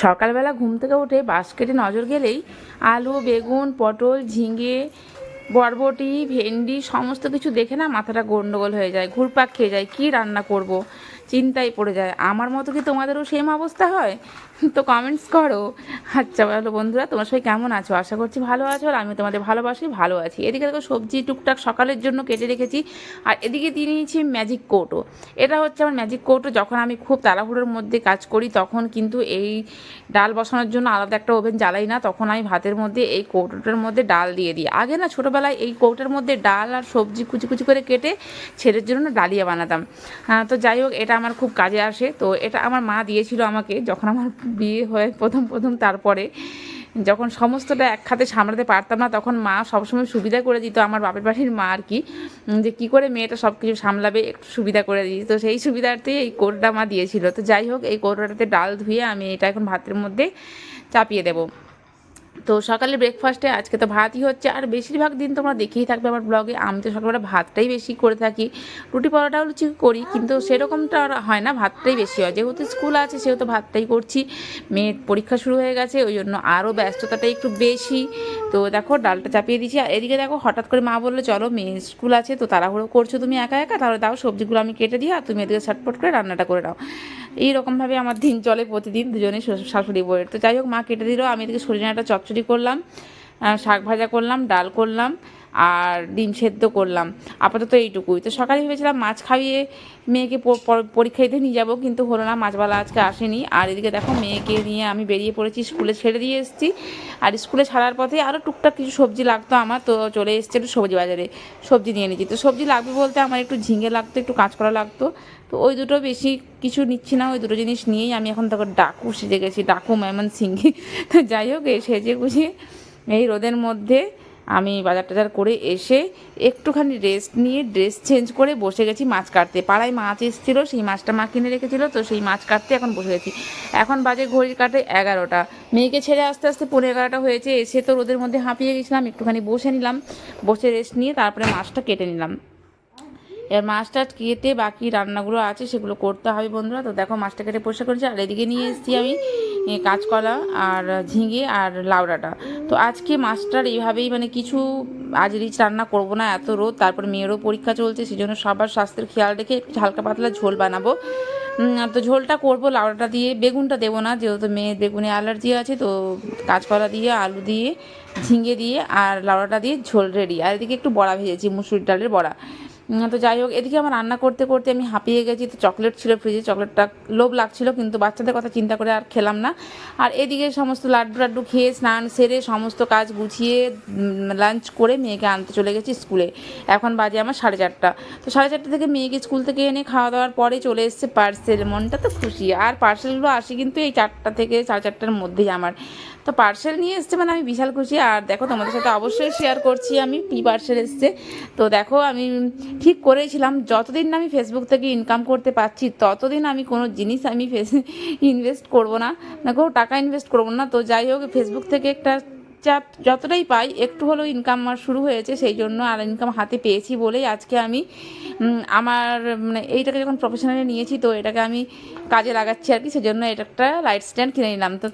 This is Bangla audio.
সকালবেলা ঘুম থেকে উঠে বাস্কেটে নজর গেলেই আলু, বেগুন, পটল, ঝিঙে, বরবটি, ভেন্ডি সমস্ত কিছু দেখে না মাথাটা গন্ডগোল হয়ে যায়, ঘুরপাক খেয়ে যায়, কী রান্না করব চিন্তায় পড়ে যায়। আমার মতো কি তোমাদেরও সেম অবস্থা হয়? তো কমেন্টস করো। আচ্ছা ভালো বন্ধুরা, তোমার সবাই কেমন আছো? আশা করছি ভালো আছো, আর আমি তোমাদের ভালোবাসি, ভালো আছি। এদিকে দেখো সবজি টুকটাক সকালের জন্য কেটে রেখেছি, আর এদিকে দিয়ে নিয়েছি ম্যাজিক কৌটো। এটা হচ্ছে আমার ম্যাজিক কৌটো। যখন আমি খুব তাড়াহুড়োর মধ্যে কাজ করি তখন কিন্তু এই ডাল বসানোর জন্য আলাদা একটা ওভেন জ্বালাই না, তখন আমি ভাতের মধ্যে এই কৌটোটার মধ্যে ডাল দিয়ে দিই। আগে না ছোটোবেলায় এই কৌটোর মধ্যে ডাল আর সবজি কুচি কুচি করে কেটে ছেলের জন্য না ডালিয়া বানাতাম। তো যাই হোক, এটা আমার খুব কাজে আসে। তো এটা আমার মা দিয়েছিল আমাকে যখন আমার বিয়ে হয় প্রথম প্রথম। তারপরে যখন সমস্তটা এক খাতে সামলাতে পারতাম না, তখন মা সবসময় সুবিধা করে দিত, আমার বাপের বাড়ির মা আর কি, যে কী করে মেয়েটা সব কিছু সামলাবে একটু সুবিধা করে দিই। তো সেই সুবিধার্থেই এই কৌটোটা মা দিয়েছিল। তো যাই হোক, এই কৌটোটাতে ডাল ধুয়ে আমি এটা এখন ভাতের মধ্যে চাপিয়ে দেবো। তো সকালে ব্রেকফাস্টে আজকে তো ভাতই হচ্ছে, আর বেশিরভাগ দিন তোমরা দেখেই থাকবে আমার ব্লগে, আমি তো সকালবেলা ভাতটাই বেশি করে থাকি। রুটি পরোটাও লুচি করি, কিন্তু সেরকমটা আর হয় না, ভাতটাই বেশি হয়। যেহেতু স্কুল আছে সেহেতু ভাতটাই করছি। মেয়ের পরীক্ষা শুরু হয়ে গেছে, ওই জন্য আরও ব্যস্ততাটা একটু বেশি। তো দেখো ডালটা চাপিয়ে দিচ্ছি, আর এদিকে দেখো হঠাৎ করে মা বললো চলো মেয়ের স্কুল আছে, তো তাড়াহুড়ো করছো তুমি একা একা, তাহলে দাও সবজিগুলো আমি কেটে দিই, আর তুমি এদিকে ছটপট করে রান্নাটা করে দাও। এইরকমভাবে আমার দিন চলে প্রতিদিন দুজনেই শাশুড়ি বউয়ের। তো যাই হোক, মা কেটে দিল, আমি এদিকে সজনাটা চচ্চড়ি করলাম, শাক ভাজা করলাম, ডাল করলাম, আর ডিম সেদ্ধ করলাম। আপাতত এইটুকুই। তো সকালে ভেবেছিলাম মাছ খাইয়ে মেয়েকে পরীক্ষা দিতে নিয়ে যাবো, কিন্তু হলো না, মাছবালা আজকে আসেনি। আর এদিকে দেখো মেয়েকে নিয়ে আমি বেরিয়ে পড়েছি, স্কুলে ছেড়ে দিয়ে এসেছি। আর স্কুলে ছাড়ার পথে আরও টুকটাক কিছু সবজি লাগতো আমার, তো চলে এসেছে একটু সবজি বাজারে, সবজি নিয়ে নিচ্ছি। তো সবজি লাগবে বলতে আমার একটু ঝিঙে লাগতো, একটু কাঁচকলা লাগতো। তো ওই দুটো, বেশি কিছু নিচ্ছি না, ওই দুটো জিনিস নিয়েই আমি এখন তখন ডাকু সেজে গেছি, ডাকু মেমন সিংহি। তো যাই হোক, এই সেজে গুছিয়ে এই রোদের মধ্যে আমি বাজার টাজার করে এসে একটুখানি রেস্ট নিয়ে ড্রেস চেঞ্জ করে বসে গেছি মাছ কাটতে। পাড়ায় মাছ এসেছিলো, সেই মাছটা মা কিনে রেখেছিলো, তো সেই মাছ কাটতে এখন বসে গেছি। এখন বাজে ঘড়ির কাটে 11টা, মেয়েকে ছেড়ে আস্তে আস্তে 11:15 হয়েছে। এসে তো রোদের মধ্যে হাঁপিয়ে গেছিলাম, একটুখানি বসে নিলাম, বসে রেস্ট নিয়ে তারপরে মাছটা কেটে নিলাম। এবার মাছটা কেটে বাকি রান্নাগুলো আছে সেগুলো করতে হবে বন্ধুরা। তো দেখো মাছটা কেটে পরিষ্কার করেছি, আর এদিকে নিয়ে এসেছি আমি কাঁচকলা আর ঝিঙে আর লাউডাটা। তো আজকে মাছটার এইভাবেই মানে কিছু আজ রিচ রান্না করব না, এত রোদ, তারপর মেয়েরও পরীক্ষা চলছে, সেই জন্য সবার স্বাস্থ্যের খেয়াল রেখে একটু হালকা পাতলা ঝোল বানাবো। তো ঝোলটা করবো লাউডাটা দিয়ে, বেগুনটা দেবো না, যেহেতু মেয়ের বেগুনে অ্যালার্জি আছে। তো কাঁচকলা দিয়ে, আলু দিয়ে, ঝিঙে দিয়ে আর লাউডাটা দিয়ে ঝোল রেডি। আর এদিকে একটু বড়া ভেজেছি, মুসুর ডালের বড়া। তো যাই হোক, এদিকে আমার রান্না করতে করতে আমি হাঁপিয়ে গেছি। তো চকলেট ছিল ফ্রিজে, চকলেটটা লোভ লাগছিল, কিন্তু বাচ্চাদের কথা চিন্তা করে আর খেলাম না। আর এদিকে সমস্ত লাড্ডু টাড্ডু খেয়ে স্নান সেরে সমস্ত কাজ গুছিয়ে লাঞ্চ করে মেয়েকে আনতে চলে গেছি স্কুলে। এখন বাজে আমার 4:30। তো 4:30 থেকে মেয়েকে স্কুল থেকে এনে খাওয়া দাওয়ার পরে চলে এসছে পার্সেল। মনটা তো খুশি। আর পার্সেলগুলো আসে কিন্তু এই 4টা থেকে 4:30-র মধ্যেই আমার। তো পার্সেল নিয়ে এসছে মানে আমি বিশাল খুশি। আর দেখো তোমাদের সাথে অবশ্যই শেয়ার করছি আমি কী পার্সেল এসছে। তো দেখো আমি ঠিক করেছিলাম যতদিন না আমি ফেসবুক থেকে ইনকাম করতে পারছি ততদিন আমি কোনো জিনিস আমি ইনভেস্ট করব না, দেখো টাকা ইনভেস্ট করব না। তো যাই হোক, ফেসবুক থেকে একটা চাপ যতটাই পাই একটু হলেও ইনকাম আমার শুরু হয়েছে, সেই জন্য আর ইনকাম হাতে পেয়েছি বলেই আজকে আমি আমার মানে এইটাকে যখন প্রফেশনালি নিয়েছি, তো এটাকে আমি কাজে লাগাচ্ছি আর কি, সেজন্য এটা একটা লাইট স্ট্যান্ড কিনে নিলাম। তো